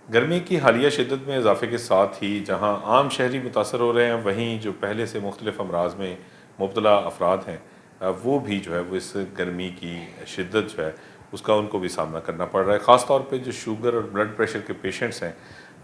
गर्मी की हालिया शिद्दत में इजाफे के साथ ही जहाँ आम शहरी मुतासर हो रहे हैं, वहीं जो पहले से मुख्तलिफ अमराज में मुब्तला अफराद हैं, वो भी जो है वो इस गर्मी की शिद्दत जो है उसका उनको भी सामना करना पड़ रहा है। ख़ास तौर पे जो शुगर और ब्लड प्रेशर के पेशेंट्स हैं,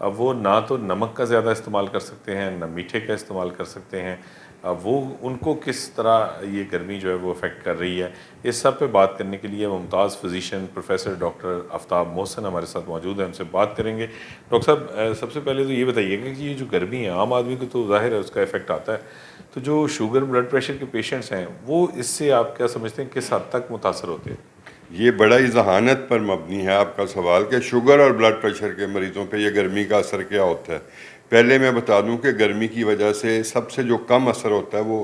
वो ना तो नमक का ज़्यादा इस्तेमाल कर सकते हैं, ना मीठे का इस्तेमाल कर सकते हैं। वो उनको किस तरह ये गर्मी जो है वो अफेक्ट कर रही है, इस सब पे बात करने के लिए Mumtaz physician professor doctor Aftab Mohsin हमारे साथ मौजूद हैं, उनसे बात करेंगे। डॉक्टर साहब, सबसे पहले तो ये बताइएगा कि ये जो गर्मी है आम आदमी को तो ज़ाहिर है उसका इफेक्ट आता है, तो जो शुगर ब्लड प्रेशर के पेशेंट्स हैं वो इससे आप क्या समझते हैं किस हद तक मुतासर होते हैं? ये बड़ा ही जहानत पर मबनी है आपका सवाल कि शुगर और ब्लड प्रेशर के मरीज़ों पे ये गर्मी का असर क्या होता है। पहले मैं बता दूं कि गर्मी की वजह से सबसे जो कम असर होता है वो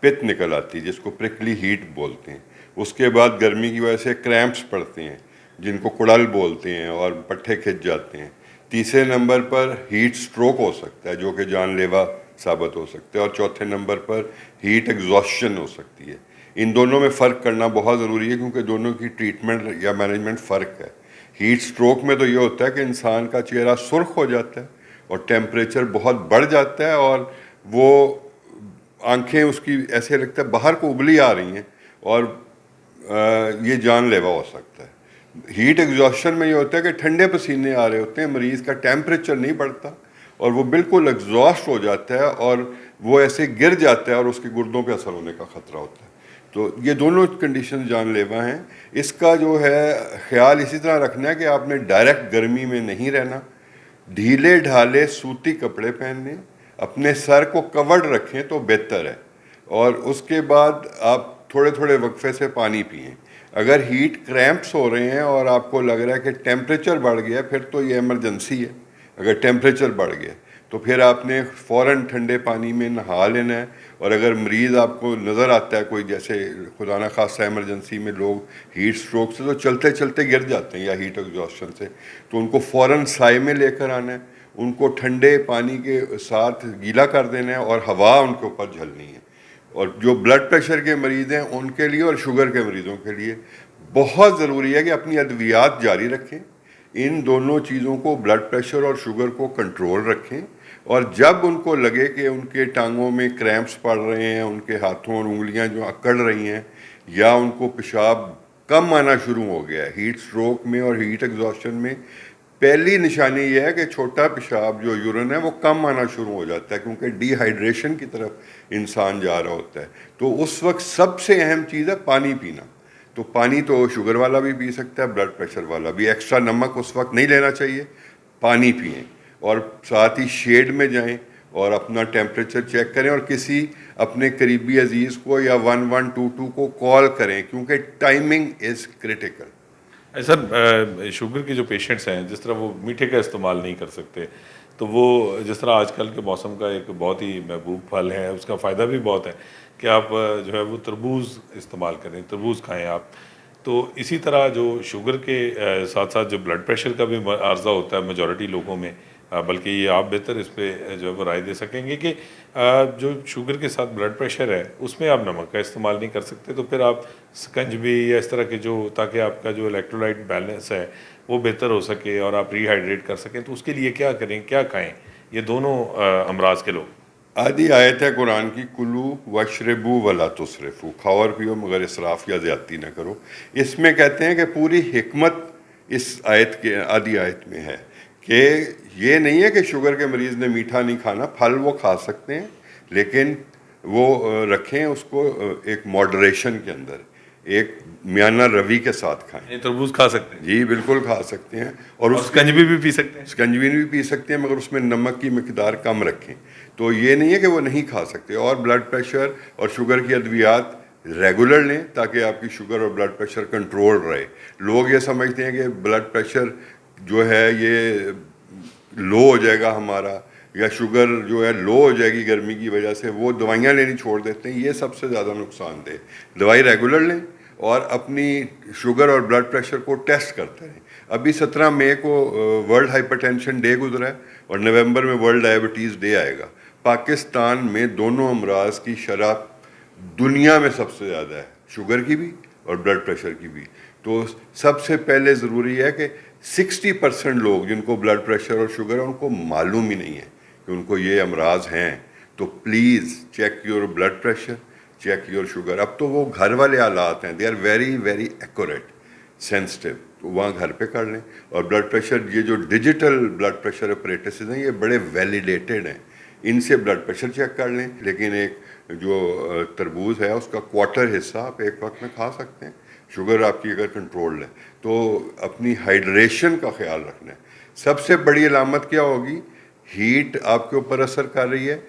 पित्त निकल आती है, जिसको प्रिकली हीट बोलते हैं। उसके बाद गर्मी की वजह से क्रैम्प्स पड़ते हैं, जिनको कुड़ल बोलते हैं, और पट्ठे खिंच जाते हैं। तीसरे नंबर पर हीट स्ट्रोक हो सकता है, जो कि जानलेवा साबित हो सकता है। और चौथे नंबर पर हीट एग्जॉस्शन हो सकती है। इन दोनों में फ़र्क करना बहुत ज़रूरी है, क्योंकि दोनों की ट्रीटमेंट या मैनेजमेंट फ़र्क है। हीट स्ट्रोक में तो ये होता है कि इंसान का चेहरा सुर्ख हो जाता है और टेम्परेचर बहुत बढ़ जाता है, और वो आंखें उसकी ऐसे लगता है बाहर को उबली आ रही हैं, और ये जानलेवा हो सकता है। हीट एग्जॉस्शन में ये होता है कि ठंडे पसीने आ रहे होते हैं, मरीज़ का टेम्परेचर नहीं बढ़ता और वो बिल्कुल एग्जॉस्ट हो जाता है, और वो ऐसे गिर जाता है और उसके गुर्दों पे असर होने का ख़तरा होता है। तो ये दोनों कंडीशन जानलेवा हैं। इसका जो है ख्याल इसी तरह रखना है कि आपने डायरेक्ट गर्मी में नहीं रहना, ढीले ढाले सूती कपड़े पहनने, अपने सर को कवर्ड रखें तो बेहतर है। और उसके बाद आप थोड़े थोड़े वक्फे से पानी पिएं। अगर हीट क्रैम्प्स हो रहे हैं और आपको लग रहा है कि टेम्परेचर बढ़ गया, फिर तो ये इमरजेंसी है। अगर टेम्परेचर बढ़ गया तो फिर आपने फ़ौरन ठंडे पानी में नहा लेना है। और अगर मरीज़ आपको नज़र आता है कोई, जैसे खुदा न खास्ता इमरजेंसी में लोग हीट स्ट्रोक से तो चलते चलते गिर जाते हैं या हीट एग्जॉस्शन से, तो उनको फ़ौरन साए में लेकर आना है, उनको ठंडे पानी के साथ गीला कर देना है और हवा उनके ऊपर झलनी है। और जो ब्लड प्रेशर के मरीज़ हैं उनके लिए और शुगर के मरीज़ों के लिए बहुत ज़रूरी है कि अपनी अद्वियात जारी रखें। इन दोनों चीज़ों को, ब्लड प्रेशर और शुगर को, कंट्रोल रखें। और जब उनको लगे कि उनके टांगों में क्रैम्प्स पड़ रहे हैं, उनके हाथों और उंगलियां जो अकड़ रही हैं, या उनको पेशाब कम आना शुरू हो गया है, हीट स्ट्रोक में और हीट एग्जॉस्शन में पहली निशानी यह है कि छोटा पेशाब जो यूरिन है वो कम आना शुरू हो जाता है, क्योंकि डिहाइड्रेशन की तरफ इंसान जा रहा होता है। तो उस वक्त सबसे अहम चीज़ है पानी पीना। तो पानी तो शुगर वाला भी पी सकता है, ब्लड प्रेशर वाला भी। एक्स्ट्रा नमक उस वक्त नहीं लेना चाहिए, पानी पिएं। और साथ ही शेड में जाएं और अपना टेम्परेचर चेक करें, और किसी अपने करीबी अजीज़ को या 1122 को कॉल करें, क्योंकि timing is critical. Sir, sugar के जो पेशेंट्स हैं, जिस तरह वो मीठे का इस्तेमाल नहीं कर सकते, तो वो जिस तरह आजकल के मौसम का एक बहुत ही महबूब फल है, उसका फ़ायदा भी बहुत है कि आप जो है वो तरबूज इस्तेमाल करें, तरबूज खाएं आप। तो इसी तरह जो शुगर के साथ साथ जो ब्लड प्रेशर का भी आर्जा होता है मेजॉरिटी लोगों में, बल्कि ये आप बेहतर इस पे जो है वो राय दे सकेंगे कि जो शुगर के साथ ब्लड प्रेशर है उसमें आप नमक का इस्तेमाल नहीं कर सकते, तो फिर आप स्कंजबी या इस तरह के जो, ताकि आपका जो इलेक्ट्रोलाइट बैलेंस है वो बेहतर हो सके और आप रिहाइड्रेट कर सकें, तो उसके लिए क्या करें, क्या खाएं ये दोनों अमराज के लोग? आदि आयत है कुरान की, कुलू वशरबू वला तुसरिफू, खाओ और पियो मगर इसराफ या ज़्यादती न करो। इसमें कहते हैं कि पूरी हिकमत इस आयत के, आदि आयत में है कि ये नहीं है कि शुगर के मरीज़ ने मीठा नहीं खाना, फल वो खा सकते हैं, लेकिन वो रखें उसको एक मॉडरेशन के अंदर, एक मियाना रवि के साथ खाएं। ये तरबूज खा सकते हैं जी बिल्कुल खा सकते हैं, और और उसके स्कंजबी भी पी सकते हैं। स्कंजवीन भी पी सकते हैं, मगर उसमें नमक की मिकदार कम रखें। तो ये नहीं है कि वो नहीं खा सकते। और ब्लड प्रेशर और शुगर की अद्वियात रेगुलर लें, ताकि आपकी शुगर और ब्लड प्रेशर कंट्रोल रहे। लोग ये समझते हैं कि ब्लड प्रेशर जो है ये लो हो जाएगा हमारा, या शुगर जो है लो हो जाएगी गर्मी की वजह से, वो दवाइयाँ लेनी छोड़ देते हैं। ये सबसे ज़्यादा नुकसानदेह। दवाई रेगुलर लें और अपनी शुगर और ब्लड प्रेशर को टेस्ट करते रहें। अभी 17 मई को वर्ल्ड हाइपरटेंशन डे गुजरा है, और नवंबर में वर्ल्ड डायबिटीज़ डे आएगा। पाकिस्तान में दोनों अमराज की शरह दुनिया में सबसे ज़्यादा है, शुगर की भी और ब्लड प्रेशर की भी। तो सबसे पहले ज़रूरी है कि 60% लोग जिनको ब्लड प्रेशर और शुगर है उनको मालूम ही नहीं है कि उनको ये अमराज हैं। तो please check your blood pressure, check your sugar. अब तो वो घर वाले आलात हैं, they are very very accurate, sensitive, तो वहाँ घर पे कर लें। और ब्लड प्रेशर, ये जो डिजिटल ब्लड प्रेशर अपरेटस हैं ये बड़े वैलिडेटेड हैं, इनसे ब्लड प्रेशर चेक कर लें। लेकिन एक जो तरबूज है उसका क्वार्टर हिस्सा आप एक वक्त में खा सकते हैं। शुगर आपकी अगर कंट्रोल्ड है तो अपनी हाइड्रेशन का ख्याल रखना है। सबसे बड़ी अलामत क्या होगी? हीट आपके ऊपर असर कर रही है,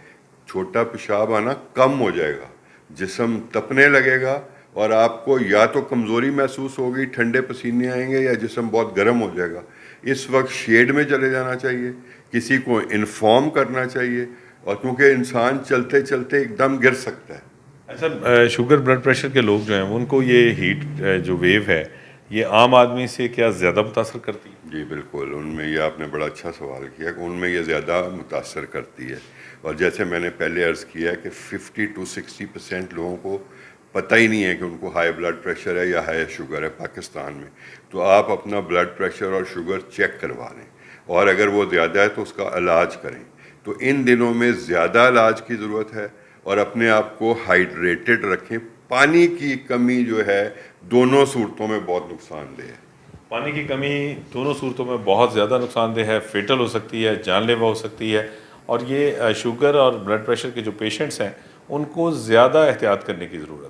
छोटा पेशाब आना कम हो जाएगा, जिस्म तपने लगेगा और आपको या तो कमज़ोरी महसूस होगी, ठंडे पसीने आएंगे, या जिस्म बहुत गर्म हो जाएगा। इस वक्त शेड में चले जाना चाहिए, किसी को इन्फॉर्म करना चाहिए, और क्योंकि इंसान चलते चलते एकदम गिर सकता है। अच्छा, शुगर ब्लड प्रेशर के लोग जो हैं उनको ये हीट जो वेव है ये आम आदमी से क्या ज़्यादा मुतासर करती है? जी बिल्कुल, उनमें ये आपने बड़ा अच्छा सवाल किया कि उनमें ये ज़्यादा मुतासर करती है। और जैसे मैंने पहले अर्ज़ किया कि 50 to 60% लोगों को पता ही नहीं है कि उनको हाई ब्लड प्रेशर है या हाई शुगर है पाकिस्तान में। तो आप अपना ब्लड प्रेशर और शुगर चेक करवा लें, और अगर वो ज़्यादा है तो उसका इलाज करें। तो इन दिनों में ज़्यादा इलाज की ज़रूरत है, और अपने आप को हाइड्रेटेड रखें। पानी की कमी जो है दोनों सूरतों में बहुत नुकसानदेह है। पानी की कमी दोनों सूरतों में बहुत ज़्यादा नुकसानदेह है, फेटल हो सकती है, जानलेवा हो सकती है। और ये शुगर और ब्लड प्रेशर के जो पेशेंट्स हैं उनको ज़्यादा एहतियात करने की ज़रूरत है।